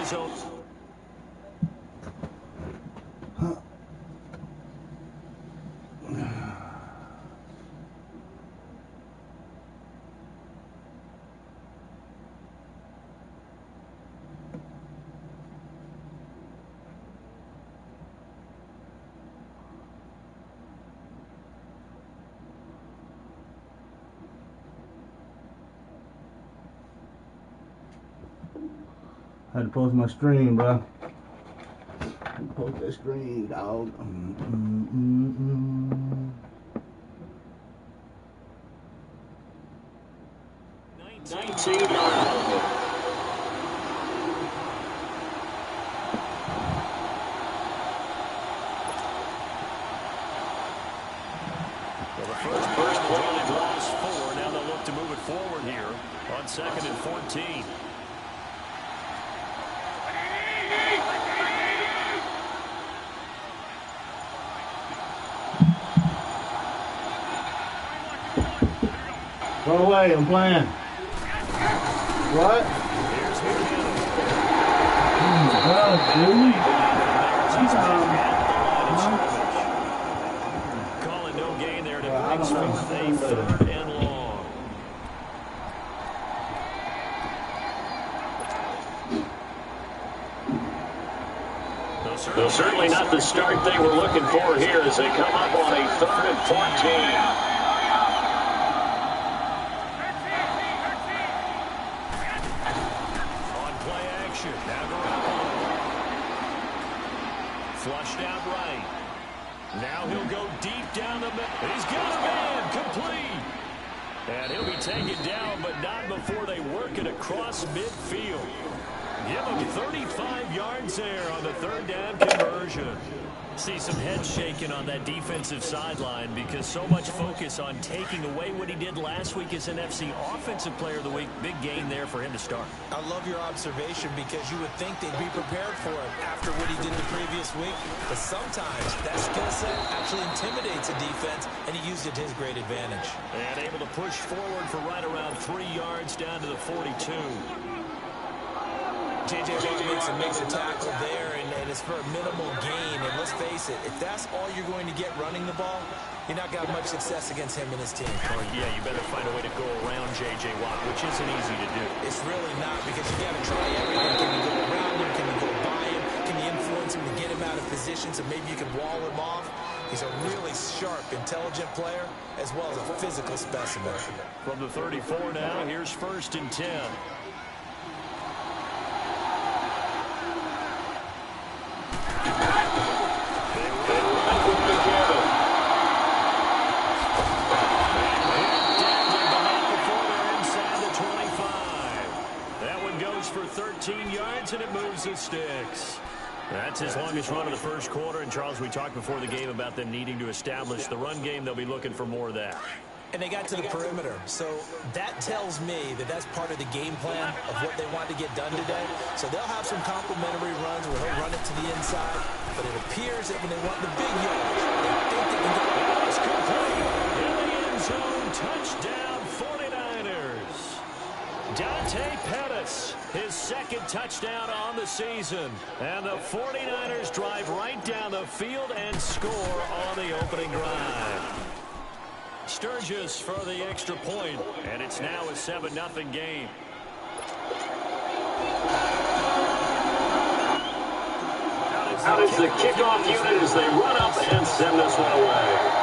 his own. I had to post my stream, bro. Post that stream, dog. 19. Well, the first play draws 4. Now they'll look to move it forward here on 2nd and 14. Go away, I'm playing. What? Here's McKinnon. God, dude. Calling no gain there to brings forth a 3rd and long. Though certainly not the start they were looking for here as they come up on a 3rd and 14. Flushed out right. Now he'll go deep down the middle. He's got a man complete. And he'll be taken down, but not before they work it across midfield. Give him 35 yards there on the 3rd down conversion. See some heads shaking on that defensive sideline because so much focus on taking away what he did last week as NFC Offensive Player of the Week. Big gain there for him to start. I love your observation because you would think they'd be prepared for it after what he did the previous week. But sometimes that skill set actually intimidates a defense, and he used it to his great advantage. And able to push forward for right around 3 yards down to the 42. J.J. Watt makes a tackle there, and it's for a minimal gain. And let's face it, if that's all you're going to get running the ball, you're not got much success against him and his team. Oh, yeah, you better find a way to go around J.J. Watt, which isn't easy to do. It's really not because you got to try everything. Can you go around him? Can you go by him? Can you influence him to get him out of position so maybe you can wall him off? He's a really sharp, intelligent player as well as a physical specimen. From the 34 now, here's 1st and 10. For 13 yards, and it moves the sticks. That's his longest run of the first quarter. And, Charles, we talked before the game about them needing to establish the run game. They'll be looking for more of that. And they got to the perimeter. So that tells me that that's part of the game plan of what they want to get done today. So they'll have some complimentary runs where he'll run it to the inside. But it appears that when they want the big yards, they think they can go. It's complete. In the end zone, touchdown 49ers. Dante Pettis, his 2nd touchdown on the season. And the 49ers drive right down the field and score on the opening drive. Sturgis for the extra point, and it's now a 7-0 game. Out is the kickoff unit as they run up and send this one away.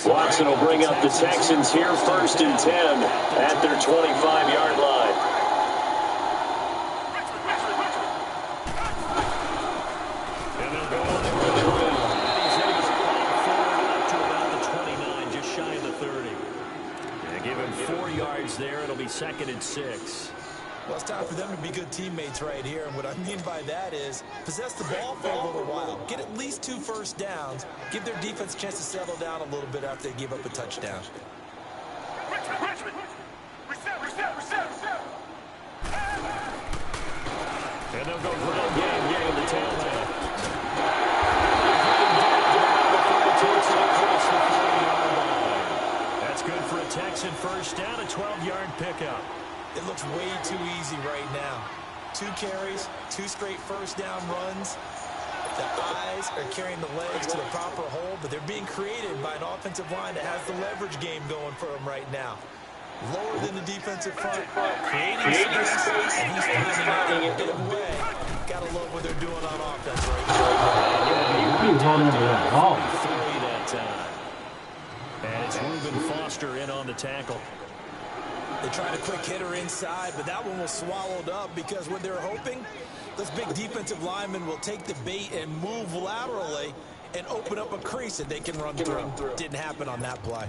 Watson will bring up the Texans here 1st and 10 at their 25-yard line. And they'll go on forward to about the 29, just shy of the 30. And give him 4 yards there. It'll be 2nd and 6. Well, it's time for them to be good teammates right here. And what I mean by that is possess the ball for a little while. Get at least 2 first downs. Give their defense a chance to settle down a little bit after they give up a touchdown. And they'll go ground game here in the tailback. That's good for a Texan first down, a 12-yard pickup. It looks way too easy right now. 2 carries, 2 straight first down runs. The eyes are carrying the legs to the proper hole, but they're being created by an offensive line that has the leverage game going for them right now. Lower than the defensive front, creating space, and he's finding it in a big way. Gotta love what they're doing on offense right now. That time. And it's Reuben Foster in on the tackle. They tried a quick hitter inside, but that one was swallowed up because what they're hoping, this big defensive lineman will take the bait and move laterally and open up a crease that they can run through. Didn't happen on that play.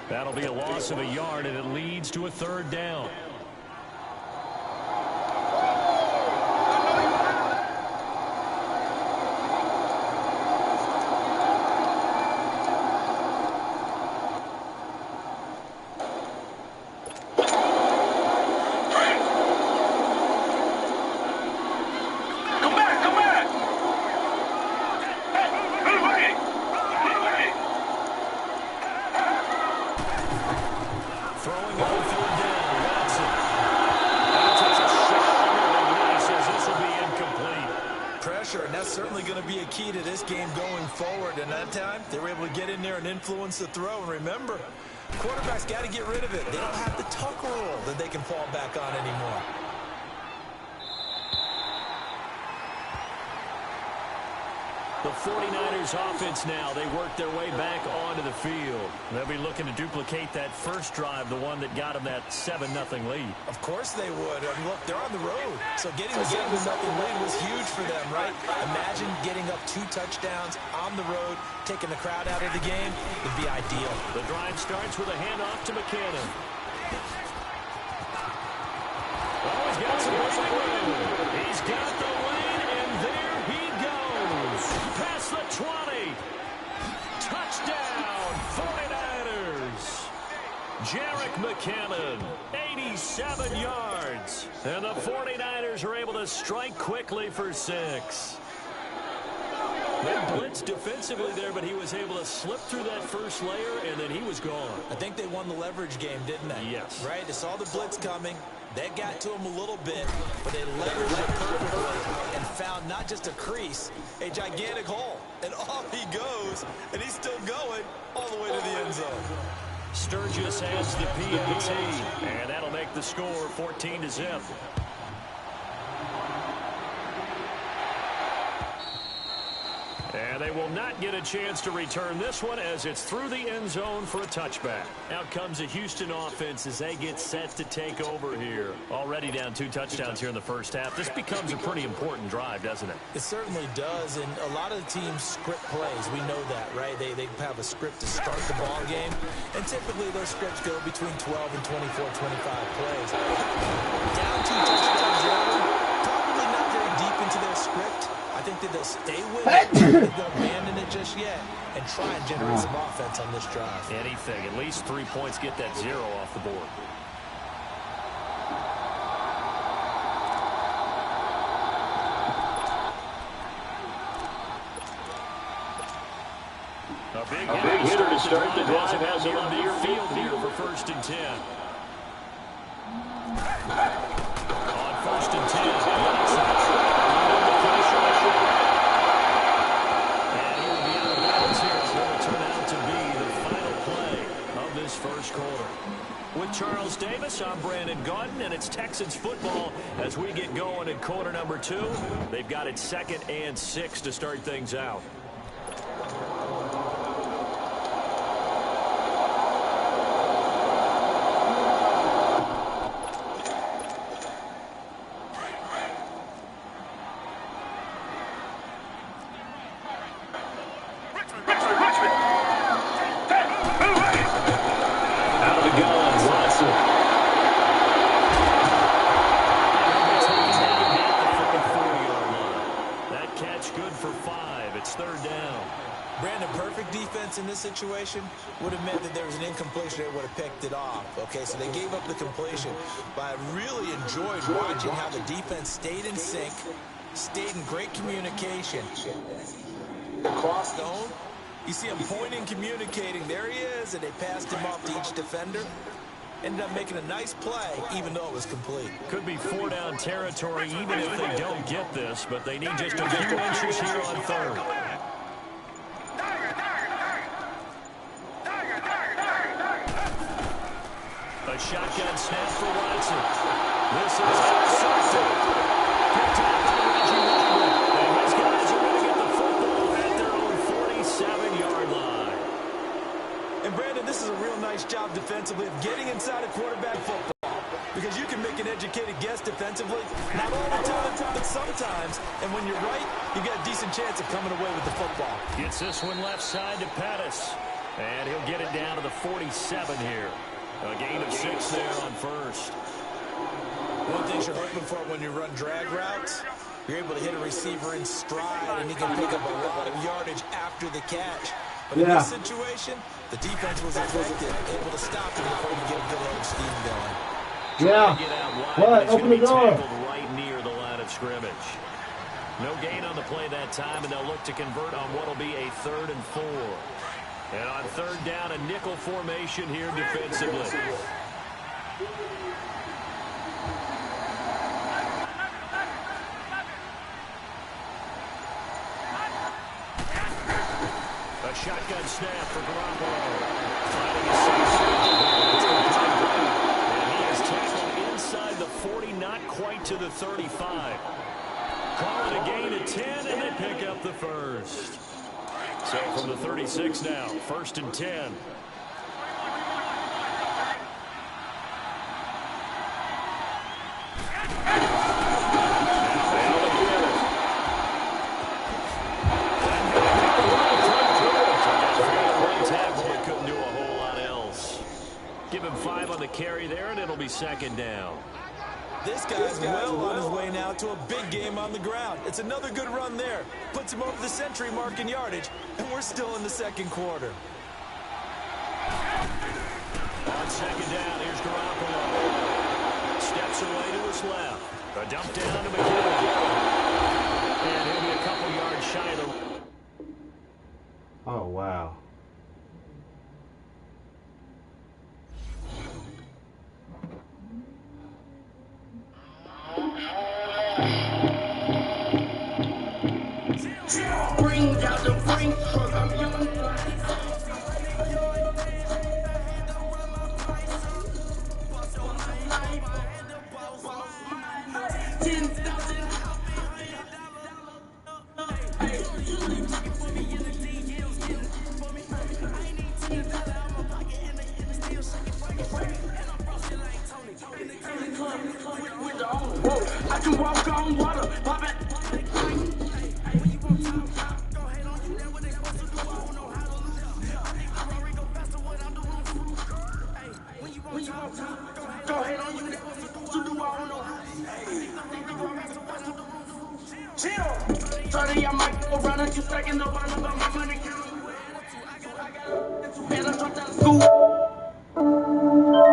That'll be a loss of a yard, and it leads to a 3rd down. Influence the throw. And remember, quarterbacks got to get rid of it. They don't have the tuck rule that they can fall back on anymore. The 49ers offense now, they work their way back onto the field. They'll be looking to duplicate that first drive, the one that got them that 7-0 lead. Of course they would. I mean, look, they're on the road. So getting the 7-0 lead was huge for them, right? Imagine getting up 2 touchdowns on the road, taking the crowd out of the game. It'd be ideal. The drive starts with a handoff to McKinnon. Oh, he's got some room. He's got the lane, and there he goes. Past the 20. Touchdown, 49ers. Jerick McKinnon, 87 yards. And the 49ers are able to strike quickly for 6. They blitzed defensively there, but he was able to slip through that first layer, and then he was gone. I think they won the leverage game, didn't they? Yes. Right? They saw the blitz coming. That got to him a little bit, but they leveraged it perfectly and found not just a crease, a gigantic hole. And off he goes, and he's still going all the way to the end zone. Sturgis has the PAT, and that'll make the score 14-0. And they will not get a chance to return this one as it's through the end zone for a touchback. Out comes a Houston offense as they get set to take over here. Already down 2 touchdowns here in the first half. This becomes a pretty important drive, doesn't it? It certainly does, and a lot of the teams script plays. We know that, right? They have a script to start the ball game, and typically those scripts go between 12 and 24, 25 plays. Down 2 touchdowns early, probably not very deep into their script. I think that they'll stay with it. They don't abandon it just yet and try and generate some offense on this drive. Anything. At least 3 points, get that 0 off the board. A big hitter to start the drive has it on near field here for 1st and 10. On 1st and 10, first quarter. With Charles Davis, I'm Brandon Gaudin, and it's Texans football as we get going in quarter number 2. They've got it 2nd and 6 to start things out. Brandon, perfect defense in this situation would have meant that there was an incompletion that would have picked it off. Okay, so they gave up the completion. But I really enjoyed watching how the defense stayed in sync, stayed in great communication. Across zone, you see him pointing, communicating. There he is, and they passed him off to each defender. Ended up making a nice play, even though it was complete. Could be 4-down territory even if they don't get this, but they need just a few inches here on third. A shotgun snap for Watson. This is intercepted. Picked up by Reggie Waldron. And his guys are going to get the football at their own 47-yard line. And Brandon, this is a real nice job defensively of getting inside a quarterback football. Because you can make an educated guess defensively, not all the time, but sometimes. And when you're right, you've got a decent chance of coming away with the football. Gets this one left side to Pettis. And he'll get it down to the 47 here. A gain of 6 there on first. One thing you're hoping for when you run drag routes, you're able to hit a receiver in stride, and he can pick up a lot of yardage after the catch. But in this situation, the defense was effective, able to stop him before he could get a good head of steam going. What? Open the door. Right near the line of scrimmage. No gain on the play that time, and they'll look to convert on what will be a 3rd and 4. And on 3rd down, a nickel formation here defensively. A shotgun snap for Garoppolo. Finding a and he is tackled inside the 40, not quite to the 35. Call it a gain of 10, and they pick up the first. So from the 36 now, 1st and 10. Couldn't do a whole lot else. Give him 5 on the carry there, and it'll be 2nd down. This guy's well on his way now to a big game on the ground. It's another good run there. Puts him over the century mark in yardage, and we're still in the 2nd quarter. On 2nd down, here's Garoppolo. Steps away to his left. A dump down to McKinnon. And he'll be a couple yards shy of the... Oh, wow. Bring out the bring, I'm young. I can walk on water, pop it. Go ahead on you. To do all know. Chill. 30, I might go around a 2 seconds. No, about my money. And I dropped out of school.